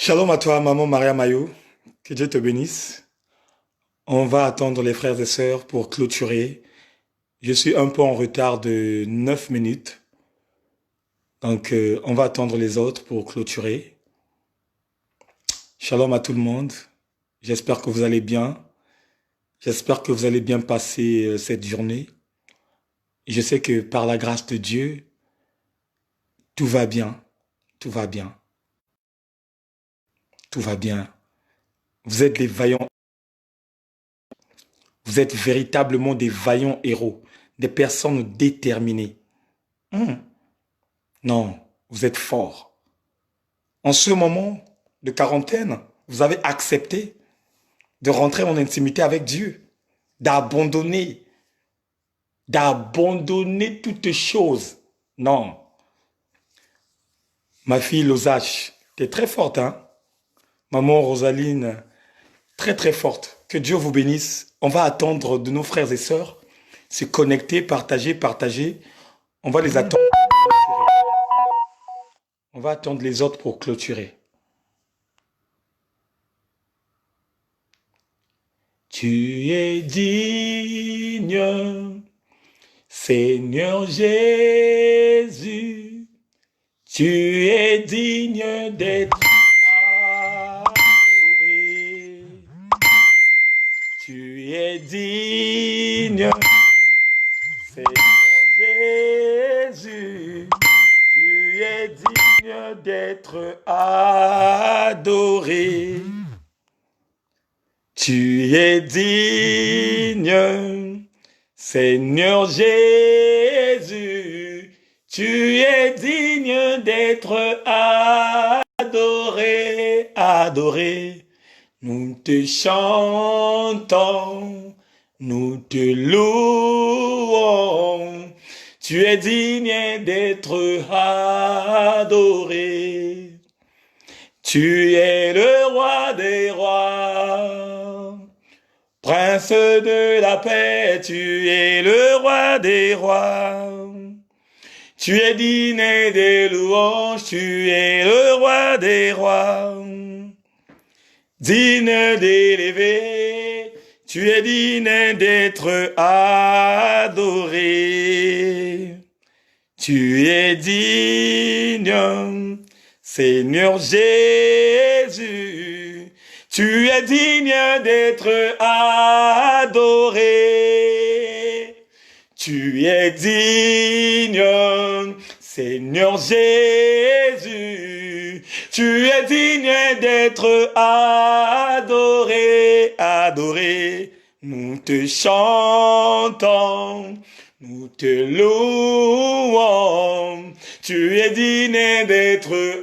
Shalom à toi, maman Maria Mayo. Que Dieu te bénisse. On va attendre les frères et sœurs pour clôturer. Je suis un peu en retard de 9 minutes. Donc, on va attendre les autres pour clôturer. Shalom à tout le monde. J'espère que vous allez bien. J'espère que vous allez bien passer cette journée. Je sais que par la grâce de Dieu, tout va bien. Tout va bien. Tout va bien. Vous êtes des vaillants. Vous êtes véritablement des vaillants héros. Des personnes déterminées. Hmm. Non, vous êtes forts. En ce moment de quarantaine, vous avez accepté de rentrer en intimité avec Dieu, d'abandonner, d'abandonner toutes choses. Non, ma fille Losache, t'es très forte, hein? Maman Rosaline, très très forte. Que Dieu vous bénisse. On va attendre de nos frères et sœurs se connecter, partager, partager. On va les attendre. On va attendre les autres pour clôturer. Tu es digne, Seigneur Jésus, tu es digne d'être adoré. Tu es digne, Seigneur Jésus, tu es digne d'être adoré. Tu es digne, Seigneur Jésus, tu es digne d'être adoré, adoré. Nous te chantons, nous te louons, tu es digne d'être adoré. Tu es le roi des rois, prince de la paix, tu es le roi des rois. Tu es digne des louanges, tu es le roi des rois. Digne d'élever, tu es digne d'être adoré. Tu es digne, Seigneur Jésus, tu es digne d'être adoré. Tu es digne, Seigneur Jésus, tu es digne d'être adoré, adoré. Nous te chantons, nous te louons, tu es digne d'être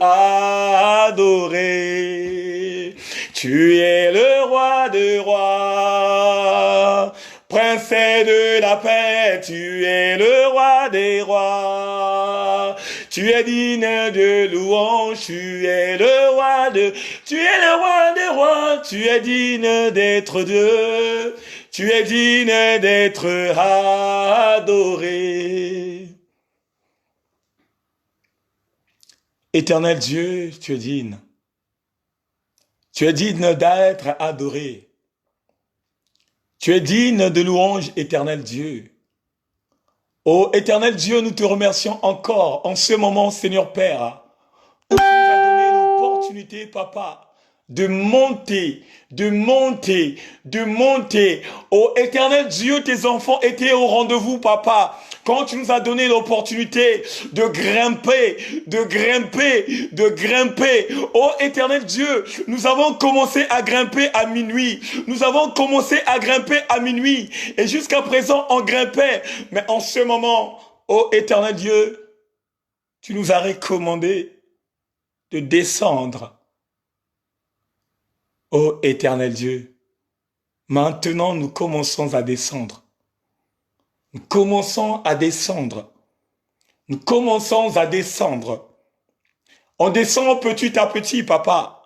adoré. Tu es le roi de rois, prince de la paix, tu es le roi des rois. Tu es digne de louange, tu es le roi tu es le roi des rois, tu es digne d'être Dieu, tu es digne d'être adoré. Éternel Dieu, tu es digne. Tu es digne d'être adoré. Tu es digne de louange, éternel Dieu. Ô éternel Dieu, nous te remercions encore en ce moment, Seigneur Père, où tu nous as donné l'opportunité, Papa, de monter, de monter, de monter. Ô éternel Dieu, tes enfants étaient au rendez-vous, Papa. Quand tu nous as donné l'opportunité de grimper, de grimper, de grimper. Ô éternel Dieu, nous avons commencé à grimper à minuit. Nous avons commencé à grimper à minuit. Et jusqu'à présent, on grimpait. Mais en ce moment, ô éternel Dieu, tu nous as recommandé de descendre. Ô éternel Dieu, maintenant nous commençons à descendre. Nous commençons à descendre. Nous commençons à descendre. On descend petit à petit, papa.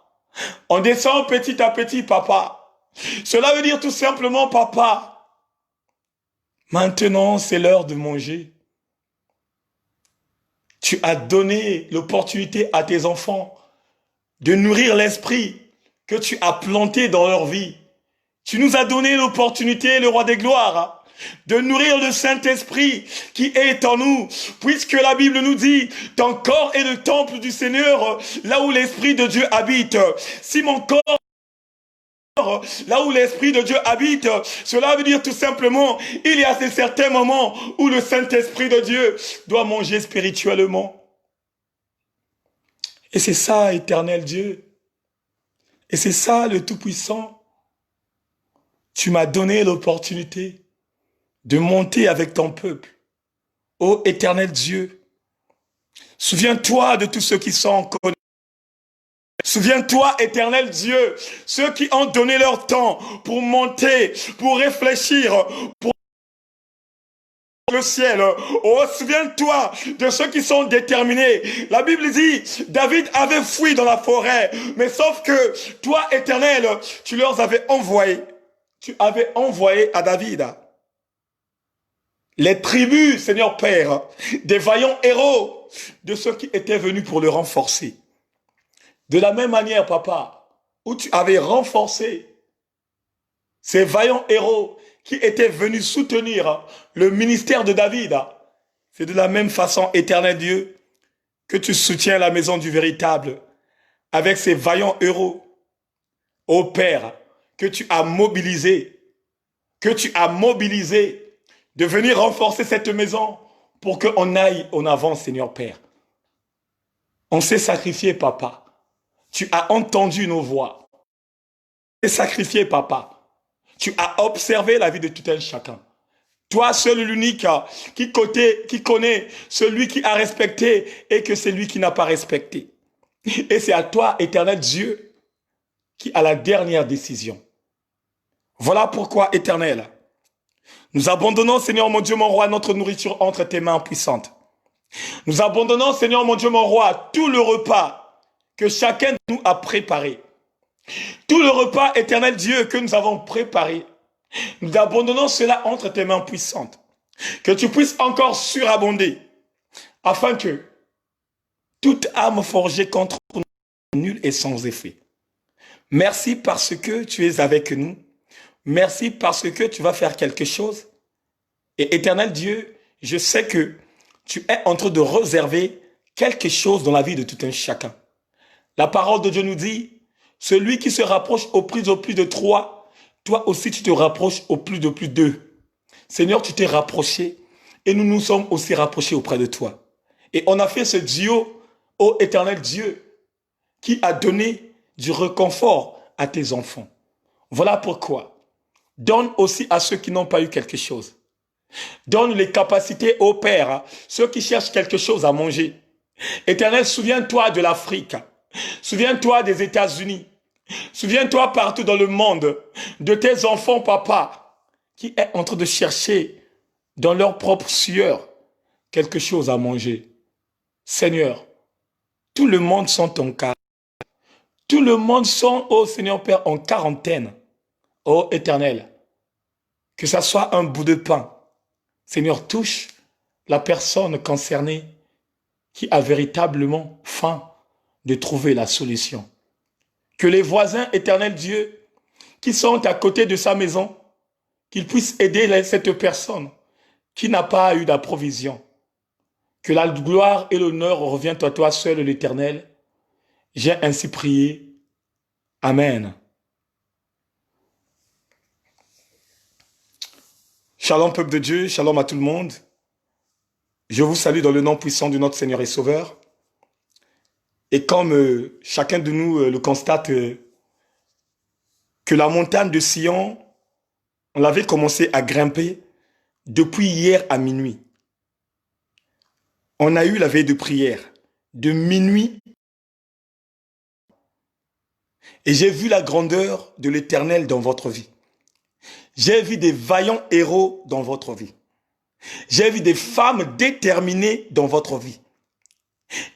On descend petit à petit, papa. Cela veut dire tout simplement, papa, maintenant c'est l'heure de manger. Tu as donné l'opportunité à tes enfants de nourrir l'esprit que tu as planté dans leur vie. Tu nous as donné l'opportunité, le roi des gloires, de nourrir le Saint-Esprit qui est en nous, puisque la Bible nous dit, ton corps est le temple du Seigneur, là où l'Esprit de Dieu habite. Si mon corps, là où l'Esprit de Dieu habite, cela veut dire tout simplement, il y a ces certains moments où le Saint-Esprit de Dieu doit manger spirituellement. Et c'est ça, éternel Dieu. Et c'est ça, le Tout-Puissant. Tu m'as donné l'opportunité de monter avec ton peuple. Ô éternel Dieu, souviens-toi de tous ceux qui sont en colère. Souviens-toi, éternel Dieu, ceux qui ont donné leur temps pour monter, pour réfléchir, pour le ciel. Oh, souviens-toi de ceux qui sont déterminés. La Bible dit, David avait fui dans la forêt, mais sauf que toi, éternel, tu leur avais envoyé. Tu avais envoyé à David les tribus, Seigneur Père, des vaillants héros, de ceux qui étaient venus pour le renforcer. De la même manière, papa, où tu avais renforcé ces vaillants héros qui étaient venus soutenir le ministère de David, c'est de la même façon, éternel Dieu, que tu soutiens la maison du véritable avec ces vaillants héros, ô Père, que tu as mobilisé de venir renforcer cette maison pour qu'on aille en avant, Seigneur Père. On s'est sacrifié, papa. Tu as entendu nos voix. Tu t'es sacrifié, papa. Tu as observé la vie de tout un chacun. Toi, seul l'unique qui connaît celui qui a respecté et que celui qui n'a pas respecté. Et c'est à toi, éternel Dieu, qui a la dernière décision. Voilà pourquoi, éternel, nous abandonnons, Seigneur mon Dieu, mon roi, notre nourriture entre tes mains puissantes. Nous abandonnons, Seigneur mon Dieu, mon roi, tout le repas que chacun de nous a préparé. Tout le repas, éternel Dieu, que nous avons préparé. Nous abandonnons cela entre tes mains puissantes. Que tu puisses encore surabonder, afin que toute âme forgée contre nous nulle et sans effet. Merci parce que tu es avec nous. Merci parce que tu vas faire quelque chose. Et éternel Dieu, je sais que tu es en train de réserver quelque chose dans la vie de tout un chacun. La parole de Dieu nous dit, celui qui se rapproche au plus de 3, toi aussi tu te rapproches au plus de 2. Seigneur, tu t'es rapproché et nous nous sommes aussi rapprochés auprès de toi. Et on a fait ce duo, ô éternel Dieu, qui a donné du réconfort à tes enfants. Voilà pourquoi. Donne aussi à ceux qui n'ont pas eu quelque chose. Donne les capacités au Père, ceux qui cherchent quelque chose à manger. Éternel, souviens-toi de l'Afrique. Souviens-toi des États-Unis. Souviens-toi partout dans le monde de tes enfants, papa, qui est en train de chercher dans leur propre sueur quelque chose à manger. Seigneur, tout le monde sont en cas. Tout le monde sont, ô Seigneur Père, en quarantaine. Ô Éternel, que ça soit un bout de pain. Seigneur, touche la personne concernée qui a véritablement faim de trouver la solution. Que les voisins, éternel Dieu, qui sont à côté de sa maison, qu'ils puissent aider cette personne qui n'a pas eu d'approvision. Que la gloire et l'honneur reviennent à toi seul, l'Éternel. J'ai ainsi prié. Amen. Shalom peuple de Dieu, shalom à tout le monde. Je vous salue dans le nom puissant de notre Seigneur et Sauveur. Et comme chacun de nous le constate, que la montagne de Sion, on l'avait commencé à grimper depuis hier à minuit. On a eu la veille de prière de minuit. Et j'ai vu la grandeur de l'Éternel dans votre vie. J'ai vu des vaillants héros dans votre vie. J'ai vu des femmes déterminées dans votre vie.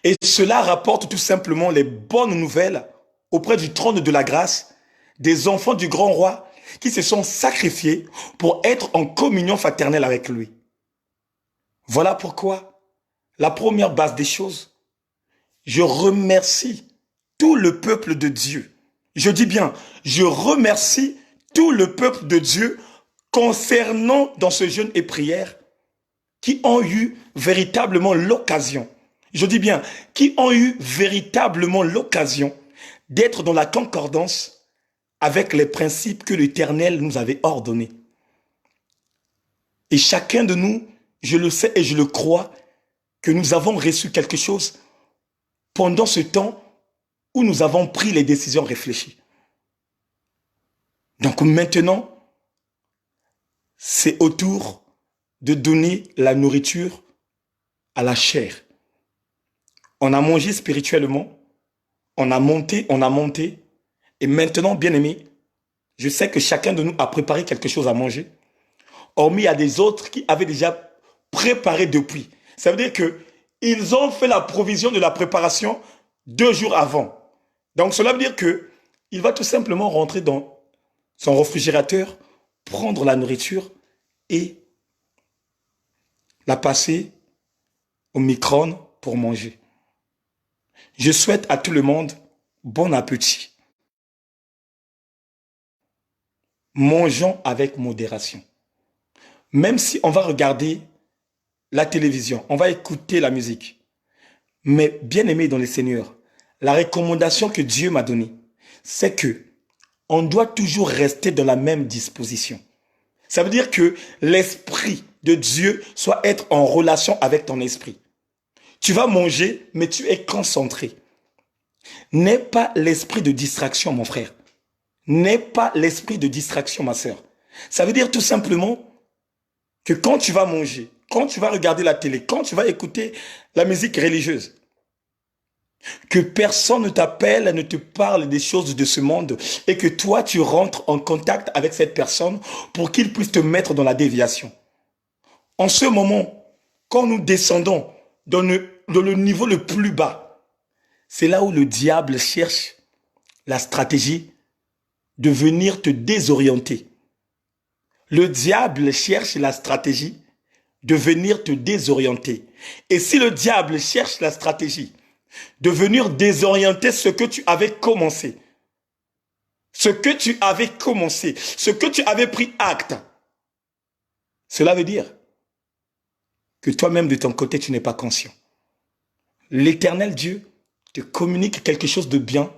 Et cela rapporte tout simplement les bonnes nouvelles auprès du trône de la grâce des enfants du grand roi qui se sont sacrifiés pour être en communion fraternelle avec lui. Voilà pourquoi, la première base des choses, je remercie tout le peuple de Dieu. Je dis bien, je remercie tout le peuple de Dieu concernant dans ce jeûne et prière qui ont eu véritablement l'occasion, je dis bien, qui ont eu véritablement l'occasion d'être dans la concordance avec les principes que l'Éternel nous avait ordonnés. Et chacun de nous, je le sais et je le crois, que nous avons reçu quelque chose pendant ce temps où nous avons pris les décisions réfléchies. Donc maintenant, c'est au tour de donner la nourriture à la chair. On a mangé spirituellement, on a monté, et maintenant, bien aimé, je sais que chacun de nous a préparé quelque chose à manger. Hormis, il y a des autres qui avaient déjà préparé depuis. Ça veut dire qu'ils ont fait la provision de la préparation 2 jours avant. Donc cela veut dire qu'il va tout simplement rentrer dans son réfrigérateur, prendre la nourriture et la passer au micro-ondes pour manger. Je souhaite à tout le monde bon appétit. Mangeons avec modération. Même si on va regarder la télévision, on va écouter la musique. Mais bien aimé dans le Seigneur, la recommandation que Dieu m'a donnée, c'est que on doit toujours rester dans la même disposition. Ça veut dire que l'esprit de Dieu soit être en relation avec ton esprit. Tu vas manger, mais tu es concentré. N'aie pas l'esprit de distraction, mon frère. N'aie pas l'esprit de distraction, ma sœur. Ça veut dire tout simplement que quand tu vas manger, quand tu vas regarder la télé, quand tu vas écouter la musique religieuse, que personne ne t'appelle, ne te parle des choses de ce monde et que toi, tu rentres en contact avec cette personne pour qu'il puisse te mettre dans la déviation. En ce moment, quand nous descendons dans le niveau le plus bas, c'est là où le diable cherche la stratégie de venir te désorienter. Le diable cherche la stratégie de venir te désorienter. Et si le diable cherche la stratégie de venir désorienter ce que tu avais commencé, ce que tu avais pris acte, cela veut dire que toi-même de ton côté, tu n'es pas conscient. L'Éternel Dieu te communique quelque chose de bien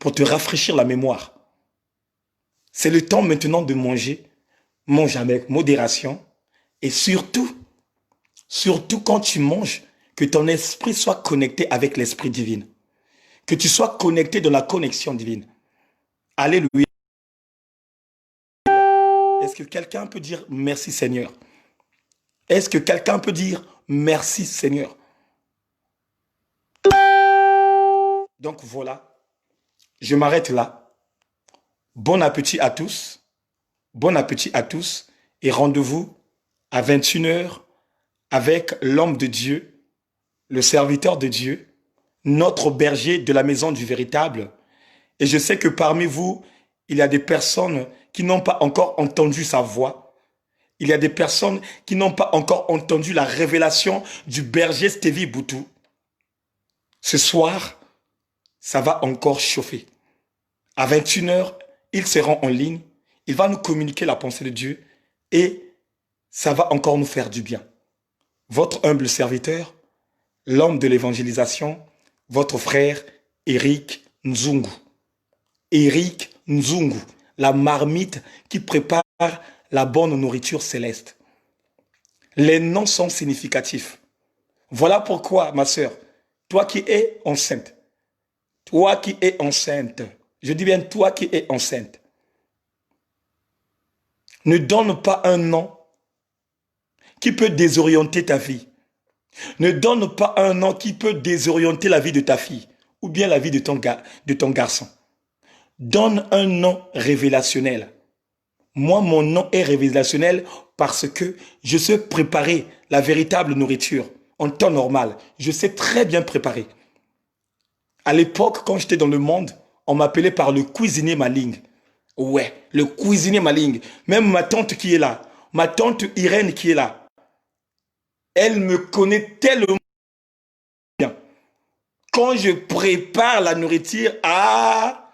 pour te rafraîchir la mémoire. C'est le temps maintenant de manger. Mange avec modération et surtout quand tu manges, que ton esprit soit connecté avec l'esprit divin. Que tu sois connecté dans la connexion divine. Alléluia. Est-ce que quelqu'un peut dire merci Seigneur? Est-ce que quelqu'un peut dire merci Seigneur? Donc voilà, je m'arrête là. Bon appétit à tous. Bon appétit à tous et rendez-vous à 21 h avec l'homme de Dieu, le serviteur de Dieu, notre berger de la maison du véritable. Et je sais que parmi vous, il y a des personnes qui n'ont pas encore entendu sa voix. Il y a des personnes qui n'ont pas encore entendu la révélation du berger Stevie Boutou. Ce soir, ça va encore chauffer. À 21 h, ils seront en ligne. Il va nous communiquer la pensée de Dieu et ça va encore nous faire du bien. Votre humble serviteur, l'homme de l'évangélisation, votre frère Eric Nzungu. Eric Nzungu, la marmite qui prépare la bonne nourriture céleste. Les noms sont significatifs. Voilà pourquoi, ma sœur, toi qui es enceinte, je dis bien toi qui es enceinte, ne donne pas un nom qui peut désorienter ta vie. Ne donne pas un nom qui peut désorienter la vie de ta fille ou bien la vie de ton garçon. Donne un nom révélationnel. Moi, mon nom est révélationnel parce que je sais préparer la véritable nourriture en temps normal. Je sais très bien préparer. À l'époque, quand j'étais dans le monde, on m'appelait par le cuisinier maligne. Ouais, le cuisinier maligne. Même ma tante qui est là, ma tante Irène qui est là, elle me connaît tellement bien quand je prépare la nourriture, ah,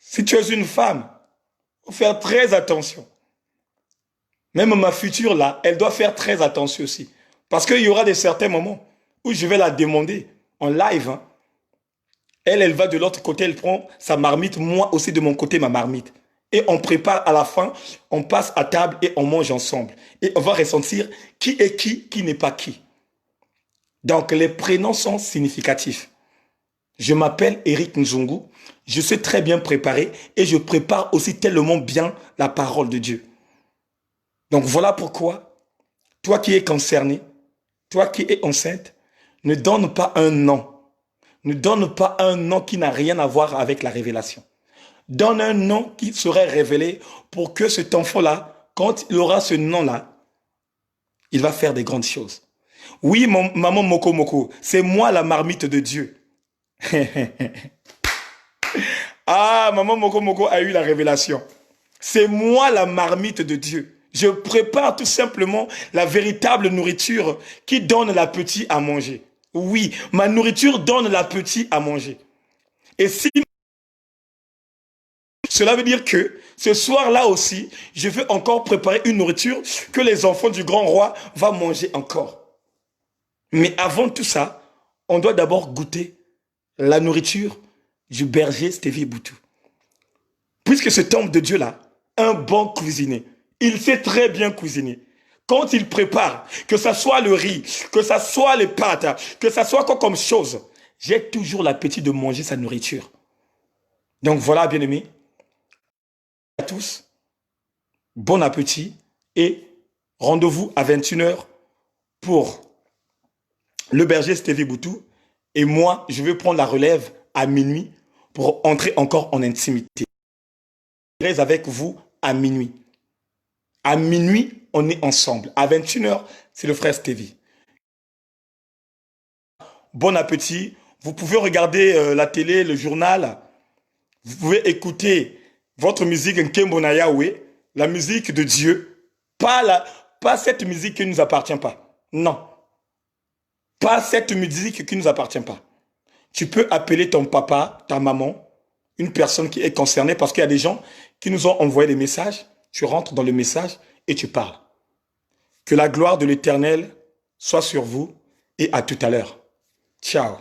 si tu es une femme, il faut faire très attention. Même ma future là, elle doit faire très attention aussi. Parce qu'il y aura des certains moments où je vais la demander en live. Hein. Elle va de l'autre côté, elle prend sa marmite, moi aussi de mon côté ma marmite. Et on prépare à la fin, on passe à table et on mange ensemble. Et on va ressentir qui est qui n'est pas qui. Donc les prénoms sont significatifs. Je m'appelle Eric Nzungu, je suis très bien préparé et je prépare aussi tellement bien la parole de Dieu. Donc voilà pourquoi, toi qui es concerné, toi qui es enceinte, ne donne pas un nom. Ne donne pas un nom qui n'a rien à voir avec la révélation. Donne un nom qui serait révélé pour que cet enfant-là, quand il aura ce nom-là, il va faire des grandes choses. Oui, maman Moko Moko, c'est moi la marmite de Dieu. Ah, maman Moko Moko a eu la révélation. C'est moi la marmite de Dieu. Je prépare tout simplement la véritable nourriture qui donne l'appétit à manger. Oui, ma nourriture donne l'appétit à manger. Et si cela veut dire que ce soir-là aussi, je vais encore préparer une nourriture que les enfants du grand roi vont manger encore. Mais avant tout ça, on doit d'abord goûter la nourriture du berger Stevie Boutou. Puisque cet homme de Dieu-là, un bon cuisinier, il sait très bien cuisiner. Quand il prépare, que ce soit le riz, que ce soit les pâtes, que ce soit quoi comme chose, j'ai toujours l'appétit de manger sa nourriture. Donc voilà, bien-aimés, à tous, bon appétit et rendez-vous à 21h pour le berger Stevie Boutou. Et moi, je vais prendre la relève à minuit pour entrer encore en intimité. Je serai avec vous à minuit. À minuit, on est ensemble. À 21h, c'est le frère Stevie. Bon appétit. Vous pouvez regarder la télé, le journal. Vous pouvez écouter votre musique Nkembo na Yahweh, la musique de Dieu. Pas cette musique qui ne nous appartient pas. Non. Pas cette musique qui ne nous appartient pas. Tu peux appeler ton papa, ta maman, une personne qui est concernée parce qu'il y a des gens qui nous ont envoyé des messages. Tu rentres dans le message et tu parles. Que la gloire de l'Éternel soit sur vous et à tout à l'heure. Ciao.